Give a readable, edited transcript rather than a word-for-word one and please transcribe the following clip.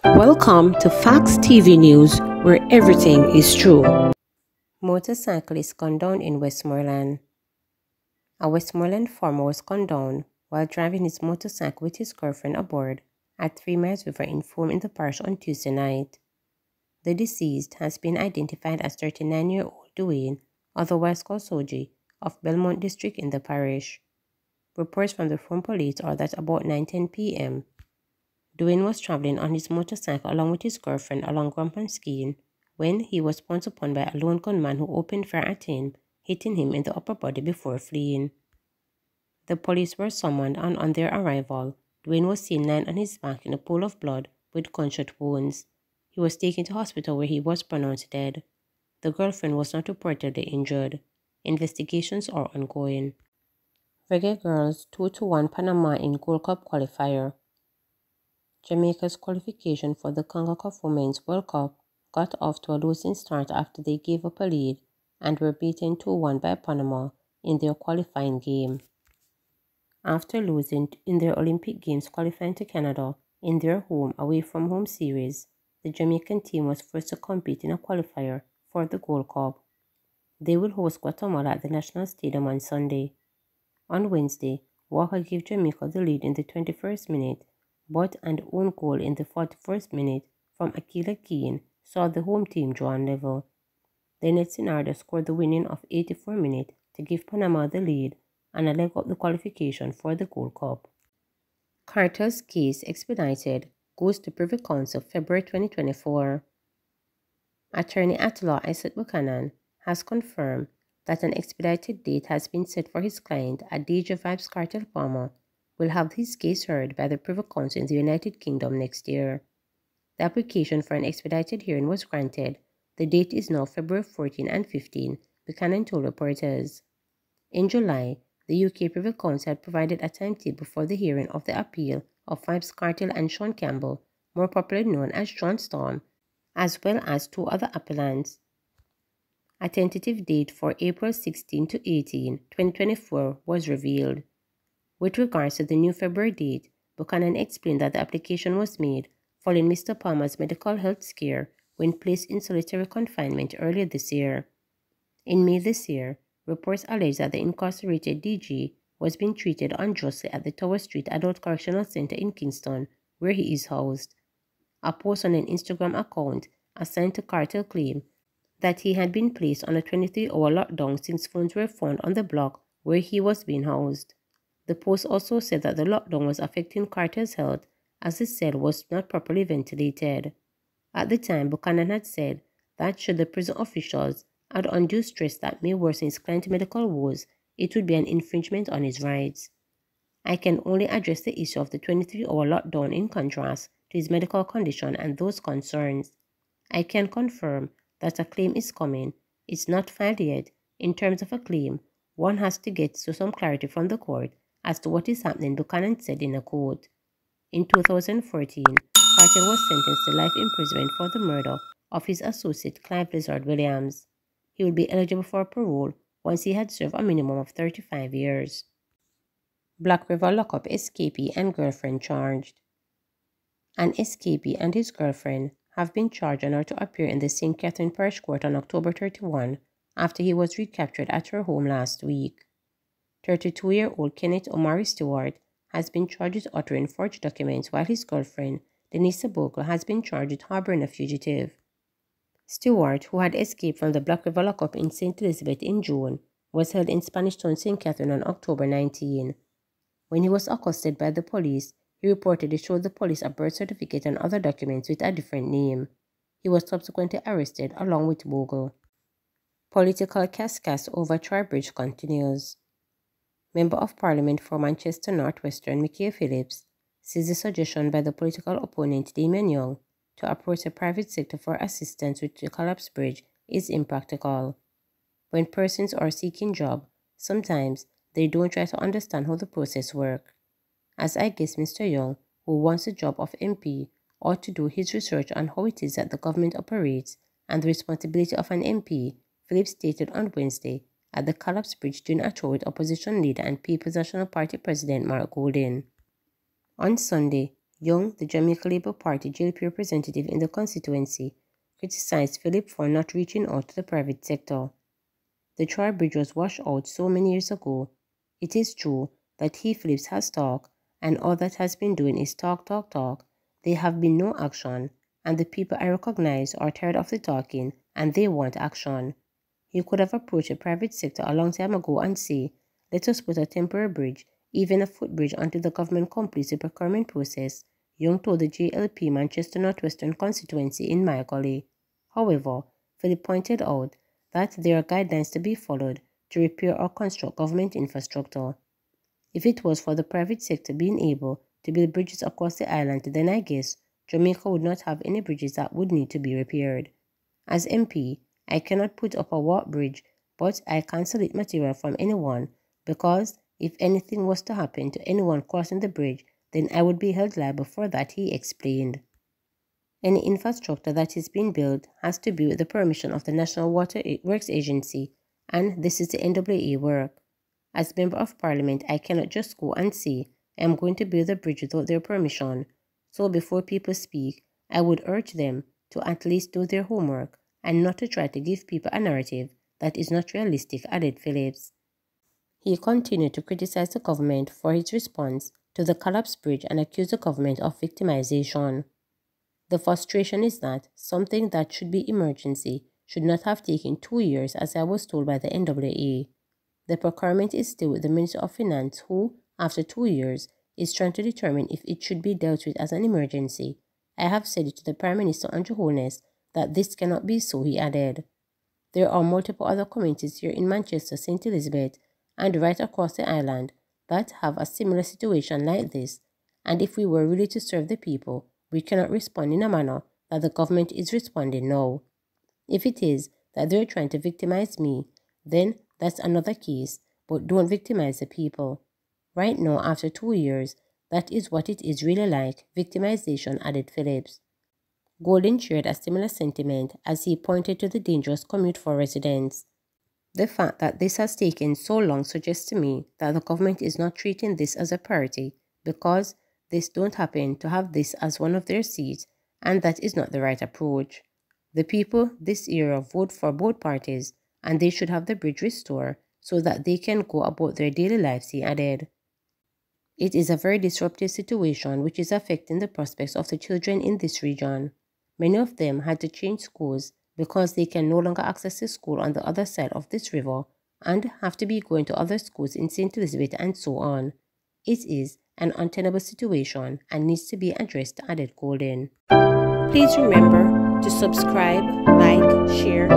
Welcome to Facts TV News, where everything is true. Motorcyclist condoned in Westmoreland. A Westmoreland farmer was condoned while driving his motorcycle with his girlfriend aboard at 3 Miles River in Fulham in the parish on Tuesday night. The deceased has been identified as 39-year-old Dwayne, otherwise called Soji, of Belmont District in the parish. Reports from the Fulham police are that about 9:10 p.m., Dwayne was traveling on his motorcycle along with his girlfriend along Grampan skiing when he was pounced upon by a lone gunman who opened fire at him, hitting him in the upper body before fleeing. The police were summoned, and on their arrival, Dwayne was seen lying on his back in a pool of blood with gunshot wounds. He was taken to hospital where he was pronounced dead. The girlfriend was not reportedly injured. Investigations are ongoing. Reggae Girls 2-1 Panama in Gold Cup qualifier. Jamaica's qualification for the CONCACAF Women's World Cup got off to a losing start after they gave up a lead and were beaten 2-1 by Panama in their qualifying game. After losing in their Olympic Games qualifying to Canada in their home away-from-home series, the Jamaican team was forced to compete in a qualifier for the Gold Cup. They will host Guatemala at the National Stadium on Sunday. On Wednesday, Walker gave Jamaica the lead in the 21st minute, but an own goal in the 41st minute from Akila Keane saw the home team draw on level. Then Sinardo scored the winning of 84 minutes to give Panama the lead and a leg up the qualification for the Gold Cup. Carter's case expedited goes to Privy Council February 2024. Attorney at law Isaac Buchanan has confirmed that an expedited date has been set for his client, a DJ Vibes Cartel Palmer, will have his case heard by the Privy Council in the United Kingdom next year. The application for an expedited hearing was granted. The date is now February 14 and 15, Buchanan told reporters. In July, the UK Privy Council had provided a timetable for the hearing of the appeal of Vibes Cartel and Sean Campbell, more popularly known as Sean Storm, as well as 2 other appellants. A tentative date for April 16 to 18, 2024 was revealed. With regards to the new February date, Buchanan explained that the application was made following Mr. Palmer's medical health scare when placed in solitary confinement earlier this year. In May this year, reports alleged that the incarcerated DG was being treated unjustly at the Tower Street Adult Correctional Center in Kingston, where he is housed. A post on an Instagram account assigned to Cartel claimed that he had been placed on a 23-hour lockdown since phones were found on the block where he was being housed. The post also said that the lockdown was affecting Carter's health as his cell was not properly ventilated. At the time, Buchanan had said that should the prison officials add undue stress that may worsen his client's medical woes, it would be an infringement on his rights. I can only address the issue of the 23-hour lockdown in contrast to his medical condition and those concerns. I can confirm that a claim is coming. It's not filed yet. In terms of a claim, one has to get to some clarity from the court as to what is happening, Buchanan said in a quote. In 2014, Carter was sentenced to life imprisonment for the murder of his associate Clive Lizard Williams. He would be eligible for parole once he had served a minimum of 35 years. Black River lockup escapee and girlfriend charged. An escapee and his girlfriend have been charged and are to appear in the St. Catherine Parish Court on October 31 after he was recaptured at her home last week. 32-year-old Kenneth Omari Stewart has been charged with uttering forged documents, while his girlfriend, Denise Bogle, has been charged with harboring a fugitive. Stewart, who had escaped from the Black River lockup in St. Elizabeth in June, was held in Spanish Town, St. Catherine on October 19. When he was accosted by the police, he reportedly showed the police a birth certificate and other documents with a different name. He was subsequently arrested along with Bogle. Political cascade over Trowbridge continues. Member of Parliament for Manchester North Western Michael Phillips says the suggestion by the political opponent Damien Young to approach the private sector for assistance with the collapsed bridge is impractical. When persons are seeking job, sometimes they don't try to understand how the process works. As I guess Mr. Young, who wants the job of MP, ought to do his research on how it is that the government operates and the responsibility of an MP, Phillips stated on Wednesday at the collapsed bridge during a tour with opposition leader and People's National Party President Mark Golding. On Sunday, Young, the Jamaica Labour Party JLP representative in the constituency, criticized Philip for not reaching out to the private sector. The Troy Bridge was washed out so many years ago. It is true that he, Phillips, has talked, and all that has been doing is talk, talk, talk. There have been no action, and the people I recognize are tired of the talking, and they want action. He could have approached the private sector a long time ago and say, let us put a temporary bridge, even a footbridge, until the government completes the procurement process, Young told the JLP Manchester Northwestern constituency in my gully. However, Philip pointed out that there are guidelines to be followed to repair or construct government infrastructure. If it was for the private sector being able to build bridges across the island, then I guess Jamaica would not have any bridges that would need to be repaired. As MP, I cannot put up a walk bridge, but I can solicit material from anyone, because if anything was to happen to anyone crossing the bridge, then I would be held liable for that, he explained. Any infrastructure that is being built has to be with the permission of the National Water Works Agency, and this is the NWA work. As Member of Parliament, I cannot just go and say I am going to build a bridge without their permission. So before people speak, I would urge them to at least do their homework and not to try to give people a narrative that is not realistic, added Phillips. He continued to criticize the government for its response to the collapsed bridge and accused the government of victimization. The frustration is that something that should be emergency should not have taken 2 years, as I was told by the NWA. The procurement is still with the Minister of Finance, who, after 2 years, is trying to determine if it should be dealt with as an emergency. I have said it to the Prime Minister and Your Highness that this cannot be so, he added. There are multiple other communities here in Manchester, St. Elizabeth, and right across the island that have a similar situation like this, and if we were really to serve the people, we cannot respond in a manner that the government is responding now. If it is that they're trying to victimize me, then that's another case, but don't victimize the people. Right now, after 2 years, that is what it is really like, victimization, added Phillips. Golden shared a similar sentiment as he pointed to the dangerous commute for residents. The fact that this has taken so long suggests to me that the government is not treating this as a priority, because they don't happen to have this as one of their seats, and that is not the right approach. The people this era vote for both parties, and they should have the bridge restored so that they can go about their daily lives, he added. It is a very disruptive situation which is affecting the prospects of the children in this region. Many of them had to change schools because they can no longer access the school on the other side of this river and have to be going to other schools in St. Elizabeth and so on. It is an untenable situation and needs to be addressed, added Golden. Please remember to subscribe, like, share,